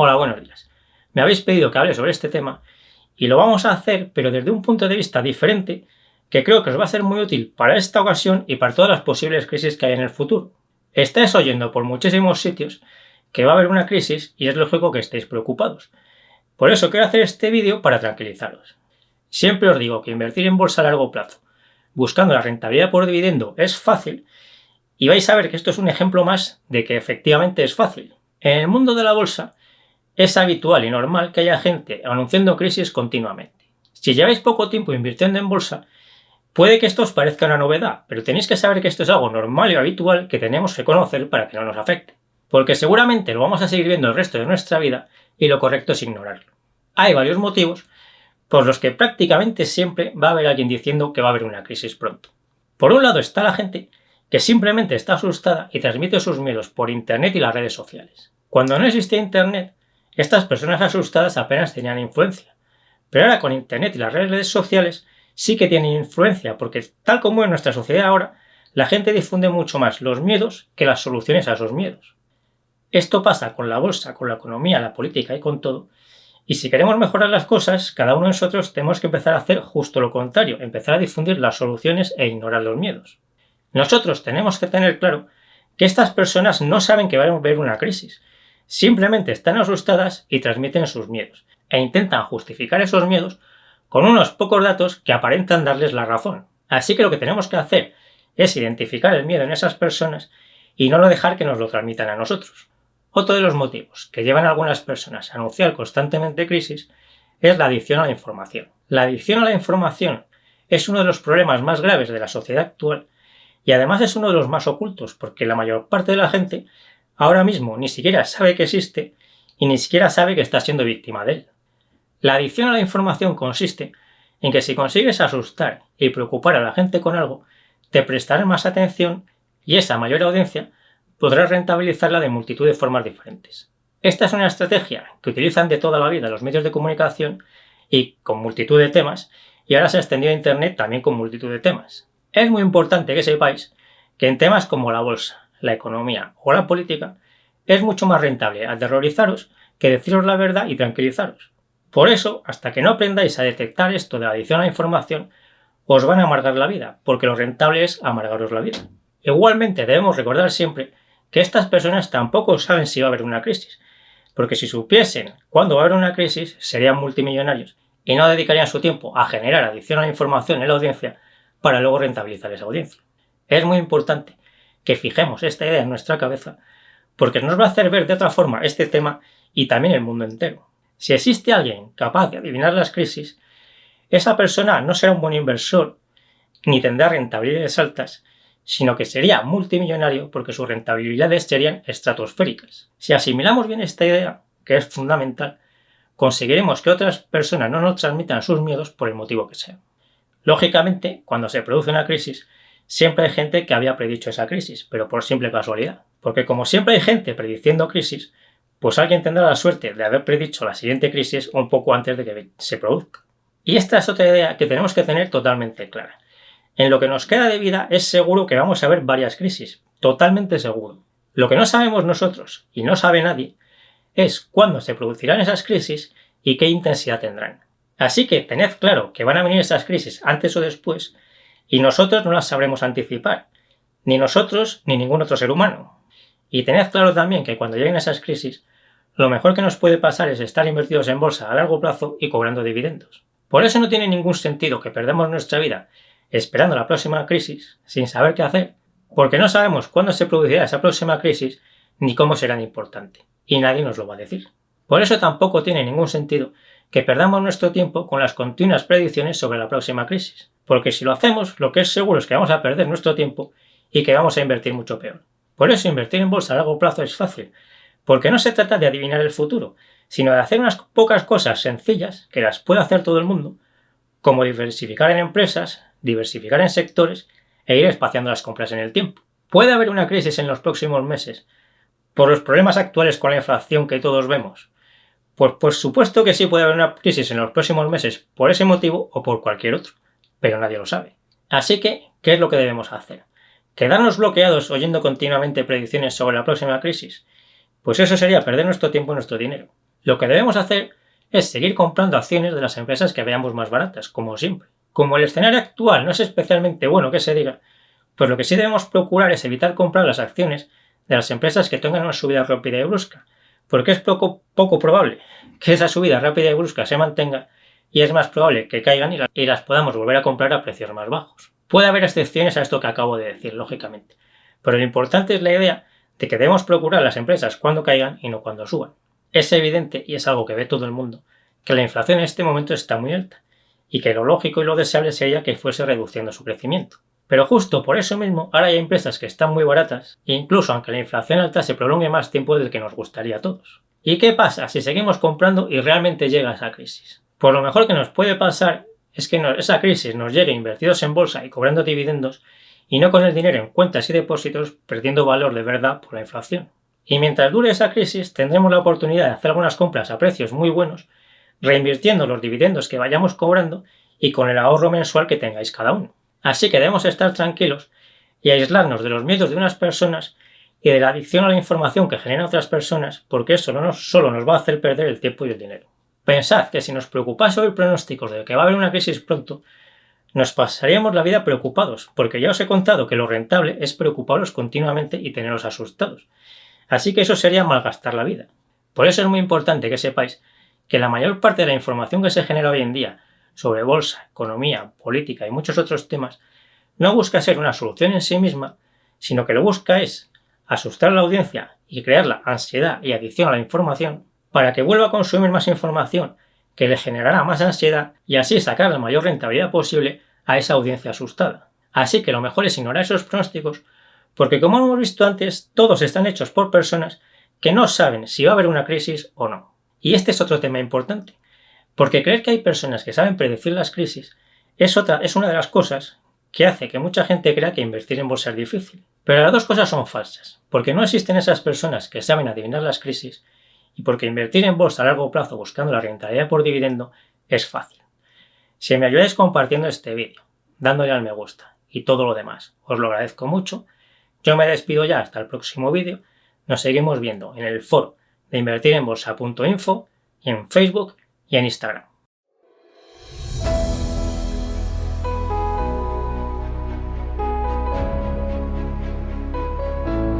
Hola, buenos días. Me habéis pedido que hable sobre este tema y lo vamos a hacer, pero desde un punto de vista diferente, que creo que os va a ser muy útil para esta ocasión y para todas las posibles crisis que hay en el futuro. Estáis oyendo por muchísimos sitios que va a haber una crisis y es lógico que estéis preocupados. Por eso quiero hacer este vídeo para tranquilizaros. Siempre os digo que invertir en bolsa a largo plazo, buscando la rentabilidad por dividendo, es fácil, y vais a ver que esto es un ejemplo más de que efectivamente es fácil. En el mundo de la bolsa es habitual y normal que haya gente anunciando crisis continuamente. Si lleváis poco tiempo invirtiendo en bolsa, puede que esto os parezca una novedad, pero tenéis que saber que esto es algo normal y habitual que tenemos que conocer para que no nos afecte. Porque seguramente lo vamos a seguir viendo el resto de nuestra vida y lo correcto es ignorarlo. Hay varios motivos por los que prácticamente siempre va a haber alguien diciendo que va a haber una crisis pronto. Por un lado está la gente que simplemente está asustada y transmite sus miedos por internet y las redes sociales. Cuando no existía internet, estas personas asustadas apenas tenían influencia. Pero ahora con internet y las redes sociales sí que tienen influencia, porque tal como en nuestra sociedad ahora, la gente difunde mucho más los miedos que las soluciones a esos miedos. Esto pasa con la bolsa, con la economía, la política y con todo. Y si queremos mejorar las cosas, cada uno de nosotros tenemos que empezar a hacer justo lo contrario, empezar a difundir las soluciones e ignorar los miedos. Nosotros tenemos que tener claro que estas personas no saben que va a haber una crisis. Simplemente están asustadas y transmiten sus miedos, e intentan justificar esos miedos con unos pocos datos que aparentan darles la razón. Así que lo que tenemos que hacer es identificar el miedo en esas personas y no dejar que nos lo transmitan a nosotros. Otro de los motivos que llevan a algunas personas a anunciar constantemente crisis es la adicción a la información. La adicción a la información es uno de los problemas más graves de la sociedad actual y además es uno de los más ocultos, porque la mayor parte de la gente ahora mismo ni siquiera sabe que existe y ni siquiera sabe que está siendo víctima de él. La adicción a la información consiste en que si consigues asustar y preocupar a la gente con algo, te prestarán más atención y esa mayor audiencia podrás rentabilizarla de multitud de formas diferentes. Esta es una estrategia que utilizan de toda la vida los medios de comunicación y con multitud de temas, y ahora se ha extendido a internet también con multitud de temas. Es muy importante que sepáis que en temas como la bolsa, la economía o la política es mucho más rentable aterrorizaros que deciros la verdad y tranquilizaros. Por eso, hasta que no aprendáis a detectar esto de la adicción a la información, os van a amargar la vida, porque lo rentable es amargaros la vida. Igualmente debemos recordar siempre que estas personas tampoco saben si va a haber una crisis, porque si supiesen cuándo va a haber una crisis serían multimillonarios y no dedicarían su tiempo a generar adicción a la información en la audiencia para luego rentabilizar esa audiencia. Es muy importante que fijemos esta idea en nuestra cabeza porque nos va a hacer ver de otra forma este tema y también el mundo entero. Si existe alguien capaz de adivinar las crisis, esa persona no será un buen inversor ni tendrá rentabilidades altas, sino que sería multimillonario porque sus rentabilidades serían estratosféricas. Si asimilamos bien esta idea, que es fundamental, conseguiremos que otras personas no nos transmitan sus miedos por el motivo que sea. Lógicamente, cuando se produce una crisis, siempre hay gente que había predicho esa crisis, pero por simple casualidad. Porque como siempre hay gente prediciendo crisis, pues alguien tendrá la suerte de haber predicho la siguiente crisis un poco antes de que se produzca. Y esta es otra idea que tenemos que tener totalmente clara. En lo que nos queda de vida es seguro que vamos a ver varias crisis, totalmente seguro. Lo que no sabemos nosotros, y no sabe nadie, es cuándo se producirán esas crisis y qué intensidad tendrán. Así que tened claro que van a venir esas crisis antes o después y nosotros no las sabremos anticipar, ni nosotros ni ningún otro ser humano. Y tened claro también que cuando lleguen esas crisis, lo mejor que nos puede pasar es estar invertidos en bolsa a largo plazo y cobrando dividendos. Por eso no tiene ningún sentido que perdamos nuestra vida esperando la próxima crisis sin saber qué hacer, porque no sabemos cuándo se producirá esa próxima crisis ni cómo será de importante, y nadie nos lo va a decir. Por eso tampoco tiene ningún sentido que perdamos nuestro tiempo con las continuas predicciones sobre la próxima crisis, porque si lo hacemos, lo que es seguro es que vamos a perder nuestro tiempo y que vamos a invertir mucho peor. Por eso invertir en bolsa a largo plazo es fácil, porque no se trata de adivinar el futuro, sino de hacer unas pocas cosas sencillas que las puede hacer todo el mundo, como diversificar en empresas, diversificar en sectores e ir espaciando las compras en el tiempo. ¿Puede haber una crisis en los próximos meses por los problemas actuales con la inflación que todos vemos? Pues por supuesto que sí puede haber una crisis en los próximos meses por ese motivo o por cualquier otro, pero nadie lo sabe. Así que, ¿qué es lo que debemos hacer? ¿Quedarnos bloqueados oyendo continuamente predicciones sobre la próxima crisis? Pues eso sería perder nuestro tiempo y nuestro dinero. Lo que debemos hacer es seguir comprando acciones de las empresas que veamos más baratas, como siempre. Como el escenario actual no es especialmente bueno que se diga, pues lo que sí debemos procurar es evitar comprar las acciones de las empresas que tengan una subida rápida y brusca, porque es poco probable que esa subida rápida y brusca se mantenga y es más probable que caigan y las podamos volver a comprar a precios más bajos. Puede haber excepciones a esto que acabo de decir, lógicamente, pero lo importante es la idea de que debemos procurar las empresas cuando caigan y no cuando suban. Es evidente, y es algo que ve todo el mundo, que la inflación en este momento está muy alta, y que lo lógico y lo deseable sería que fuese reduciendo su crecimiento. Pero justo por eso mismo, ahora hay empresas que están muy baratas, e incluso aunque la inflación alta se prolongue más tiempo del que nos gustaría a todos. ¿Y qué pasa si seguimos comprando y realmente llega esa crisis? Pues lo mejor que nos puede pasar es que esa crisis nos llegue invertidos en bolsa y cobrando dividendos, y no con el dinero en cuentas y depósitos perdiendo valor de verdad por la inflación. Y mientras dure esa crisis tendremos la oportunidad de hacer algunas compras a precios muy buenos, reinvirtiendo los dividendos que vayamos cobrando y con el ahorro mensual que tengáis cada uno. Así que debemos estar tranquilos y aislarnos de los miedos de unas personas y de la adicción a la información que generan otras personas, porque eso solo nos va a hacer perder el tiempo y el dinero. Pensad que si nos preocupase oír pronósticos de que va a haber una crisis pronto, nos pasaríamos la vida preocupados, porque ya os he contado que lo rentable es preocuparos continuamente y teneros asustados. Así que eso sería malgastar la vida. Por eso es muy importante que sepáis que la mayor parte de la información que se genera hoy en día sobre bolsa, economía, política y muchos otros temas no busca ser una solución en sí misma, sino que lo busca es asustar a la audiencia y crear la ansiedad y adicción a la información para que vuelva a consumir más información que le generará más ansiedad y así sacar la mayor rentabilidad posible a esa audiencia asustada. Así que lo mejor es ignorar esos pronósticos porque, como hemos visto antes, todos están hechos por personas que no saben si va a haber una crisis o no. Y este es otro tema importante, porque creer que hay personas que saben predecir las crisis es una de las cosas que hace que mucha gente crea que invertir en bolsa es difícil. Pero las dos cosas son falsas, porque no existen esas personas que saben adivinar las crisis y porque invertir en bolsa a largo plazo buscando la rentabilidad por dividendo es fácil. Si me ayudáis compartiendo este vídeo, dándole al me gusta y todo lo demás, os lo agradezco mucho. Yo me despido ya hasta el próximo vídeo. Nos seguimos viendo en el foro de invertirenbolsa.info y en Facebook y en Instagram.